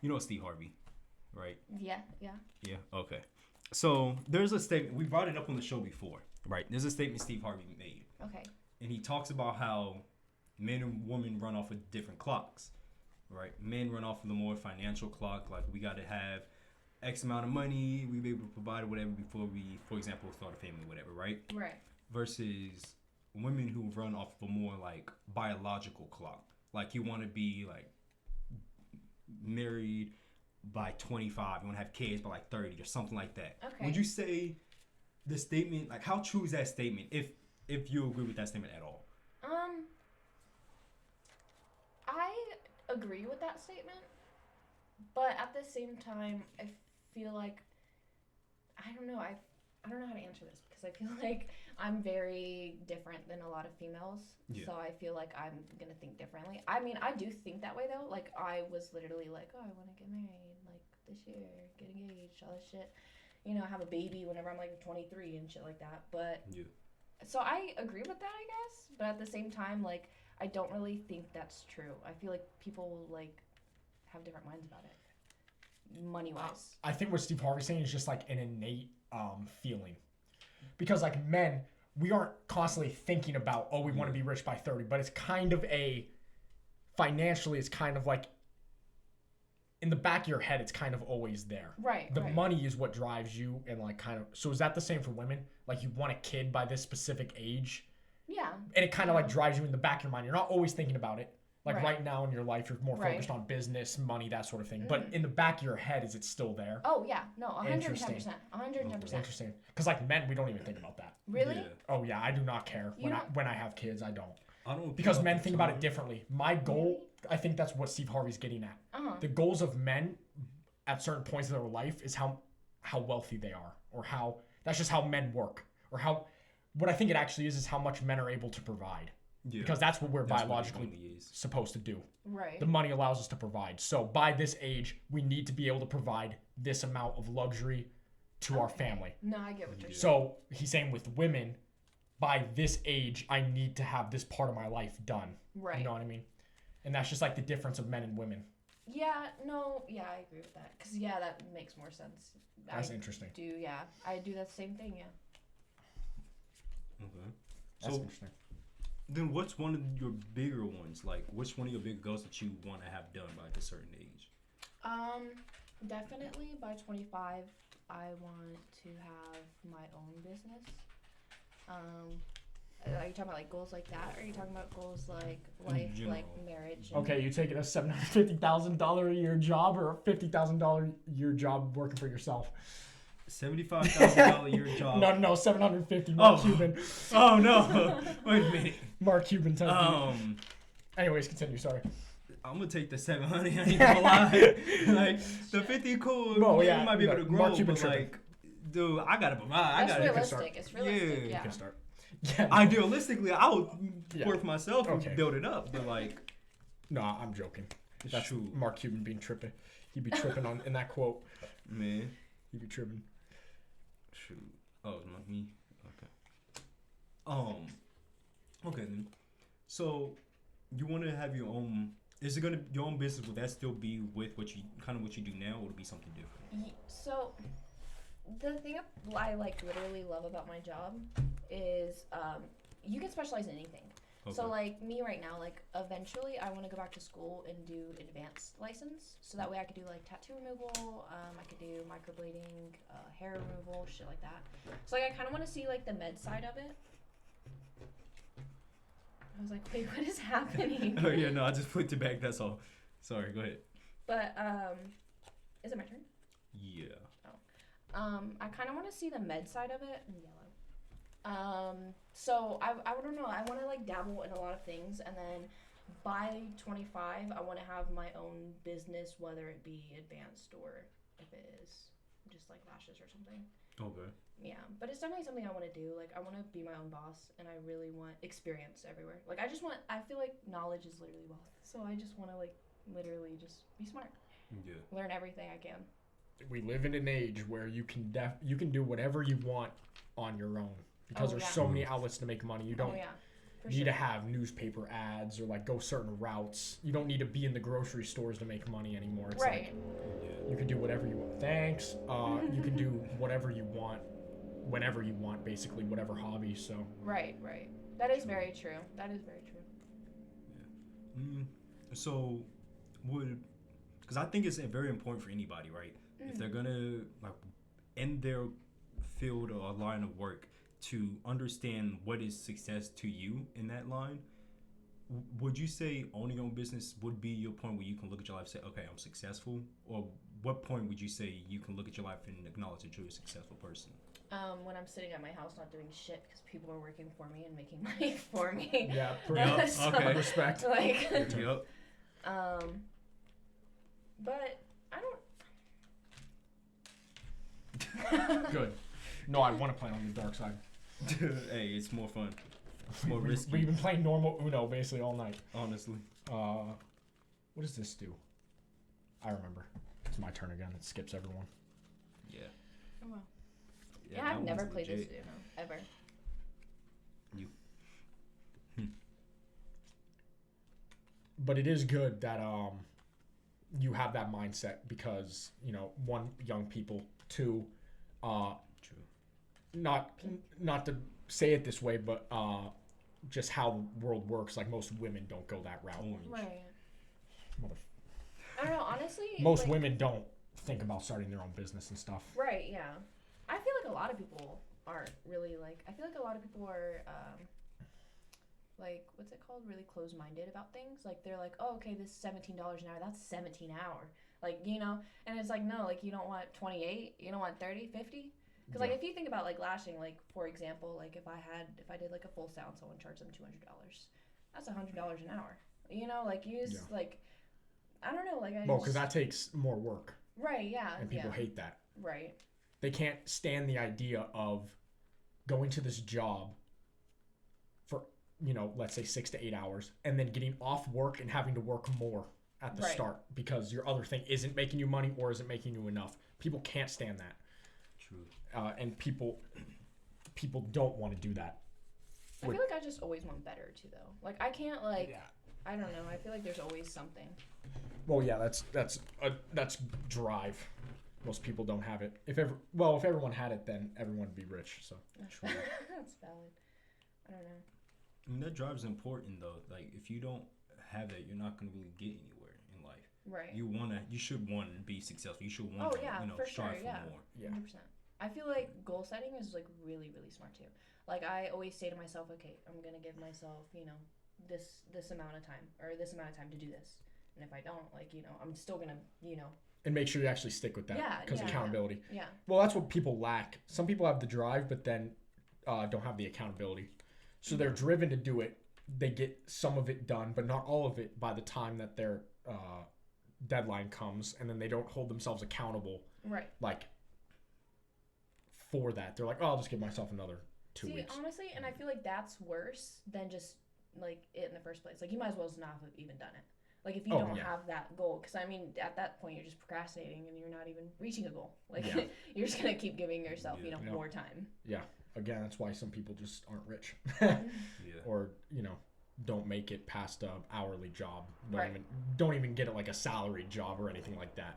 You know Steve Harvey, right? Yeah, yeah. Yeah. Okay. So there's a statement we brought it up on the show before, right? There's a statement Steve Harvey made, Okay. and he talks about how men and women run off of different clocks, right? Men run off of the more financial clock, like we got to have X amount of money, we be able to provide whatever before we, for example, start a family, whatever, right? Right. Versus women who run off of a more like biological clock, like you want to be like married by 25, you want to have kids by like 30 or something like that. Okay. Would you say the statement, like how true is that statement, if you agree with that statement at all? I agree with that statement, but at the same time, I feel like I don't know. I don't know how to answer this because I feel like I'm very different than a lot of females. Yeah. So I feel like I'm gonna think differently. I mean, I do think that way though. Like I was literally like, oh, I want to get married like this year, get engaged, all this shit. You know, have a baby whenever I'm like 23 and shit like that. But Yeah. so I agree with that, I guess. But at the same time, like I don't really think that's true. I feel like people like have different minds about it, money wise. I think what Steve Harvey's saying is just like an innate feeling, because like men, we aren't constantly thinking about, oh, we want to be rich by 30, but it's kind of financially, it's kind of like in the back of your head, it's kind of always there. Right. The money is what drives you, and like kind of. So is that the same for women? Like you want a kid by this specific age, Yeah. and it kind of like drives you in the back of your mind. You're not always thinking about it. Like Right. right now in your life, you're more Right. focused on business, money, that sort of thing. But in the back of your head, is it still there? Oh yeah, no, 110%, Interesting. 110%. Interesting. Because like men, we don't even think about that. Really? Yeah. Oh yeah, I do not care You when I have kids. I don't. I don't Because think men the think about it time- differently. My goal, I think that's what Steve Harvey's getting at. The goals of men at certain points of their life is how wealthy they are, or how that's just how men work, or how what I think it actually is how much men are able to provide. Yeah. Because that's what we're That's what it biologically really is. supposed to do. Right. The money allows us to provide. So by this age, we need to be able to provide this amount of luxury to our family. No, I get what you're saying. So he's saying with women, by this age, I need to have this part of my life done. Right. You know what I mean? And that's just like the difference of men and women. Yeah, no, yeah, I agree with that. Because, yeah, that makes more sense. That's interesting. I do that same thing, yeah. Okay. That's So interesting. then what's one of your bigger ones? Like which one of your big goals that you want to have done by a certain age? Definitely by 25, I want to have my own business. Are you talking about like goals like that, or are you talking about goals like life, general. like marriage? And Okay, you taking a $750,000 a year job or a $50,000 a year job working for yourself? $75,000 a year job. No, 750. Mark Oh. Cuban. Oh no! Wait a minute. Mark Cuban. Anyways, continue. Sorry. I'm gonna take the 700. I ain't gonna lie. Like the 50 cool. No, yeah, yeah, you might be able no, to Mark grow, Cuban but tripping. like, dude, I gotta provide. That's I gotta. realistic. It's realistic, Yeah. yeah. Can start. Yeah. Idealistically, I would Yeah. work myself and Okay. build it up, but like, No, I'm joking. it's That's true, Mark Cuban being tripping. He'd be tripping on in that quote. man. He'd be tripping. Shoot. Oh, it's not me. Okay then. So, you want to have your own? Is it gonna your own business? Will that still be with what you do now, or will it be something different? So, the thing I like literally love about my job is you can specialize in anything. So Okay. like me right now, like eventually I want to go back to school and do advanced license, so that way I could do like tattoo removal, I could do microblading, hair removal, shit like that. So like I kind of want to see like the med side of it. I was like, wait, what is happening? Oh yeah, no, I just flipped it back. That's all. Sorry, go ahead. But is it my turn? Yeah. I kind of want to see the med side of it in yellow. So I don't know. I want to like dabble in a lot of things, and then by 25, I want to have my own business, whether it be advanced or if it is just like lashes or something. Okay. Yeah, but it's definitely something I want to do. Like I want to be my own boss, and I really want experience everywhere. Like I feel like knowledge is literally wealth. So I just want to like literally just be smart, Yeah. learn everything I can. We live in an age where you can do whatever you want on your own, because Oh, there's yeah. so many outlets to make money. You don't. Oh yeah. For You need sure. to have newspaper ads or like go certain routes. You don't need to be in the grocery stores to make money anymore. It's Right. like you can do whatever you want. Thanks. You can do whatever you want, whenever you want, basically whatever hobby. So Right. That is very true. That is very true. So, because I think it's very important for anybody, right? If they're gonna like in their field or line of work to understand what is success to you in that line, would you say owning your own business would be your point where you can look at your life and say, okay, I'm successful? Or what point would you say you can look at your life and acknowledge that you're a successful person? When I'm sitting at my house not doing shit because people are working for me and making money for me. yeah, pretty So, okay. respect. Like, Yep. but I don't. Good. No, I want to play on the dark side. Hey, it's more fun. It's more We've risky, been playing normal Uno basically all night. honestly. What does this do? I remember. It's my turn again. It skips everyone. Yeah. Oh, wow. Yeah, Yeah, that I've never one's played this legit. Uno ever. But it is good that you have that mindset because, you know, one, young people, two, True. not to say it this way, but just how the world works. Like most women don't go that route. Orange. Right. Mother- I don't know, honestly. Most like, women don't think about starting their own business and stuff. Right, yeah. I feel like a lot of people aren't really like. I feel like a lot of people are, like, what's it called? Really close-minded about things. Like, they're like, oh, okay, this is $17 an hour. That's 17 hour. Like, you know? And it's like, no, like, you don't want 28. You don't want 30, 50. Because, like, if you think about, like, lashing, like, for example, like, if I did, like, a full sound, someone charged them $200. That's $100 an hour. You know? Like, you just, like, I don't know. Like, Well, because that takes more work. Right, yeah. And people hate that. Right. They can't stand the idea of going to this job for, you know, let's say 6 to 8 hours and then getting off work and having to work more at the start because your other thing isn't making you money or isn't making you enough. People can't stand that. True. And people don't want to do that. I feel like I just always want better too, though. Like I can't I don't know. I feel like there's always something. Well, yeah, that's drive. Most people don't have it. If everyone had it, then everyone would be rich. So That's valid. I don't know. I mean, that drive's important though. Like, if you don't have that, you're not gonna really get anywhere in life. Right. You should want to be successful. You should want to, for strive sure, yeah. for more. yeah, 100%. I feel like goal setting is like really, really smart too. Like I always say to myself, okay, I'm gonna give myself, this amount of time or this amount of time to do this. And if I don't, like, I'm still gonna, and make sure you actually stick with that because accountability. Yeah. Well, that's what people lack. Some people have the drive, but then don't have the accountability. So they're driven to do it. They get some of it done, but not all of it by the time that their deadline comes, and then they don't hold themselves accountable. Right. Like for that, they're like, "Oh, I'll just give myself another 2 weeks." Honestly, and I feel like that's worse than just like it in the first place. Like you might as well just not have even done it. Like if you don't have that goal, because I mean, at that point you're just procrastinating and you're not even reaching a goal. Like you're just gonna keep giving yourself, more time. Yeah. Again, that's why some people just aren't rich, Yeah. or don't make it past a hourly job. Right. Don't even get it like a salary job or anything like that.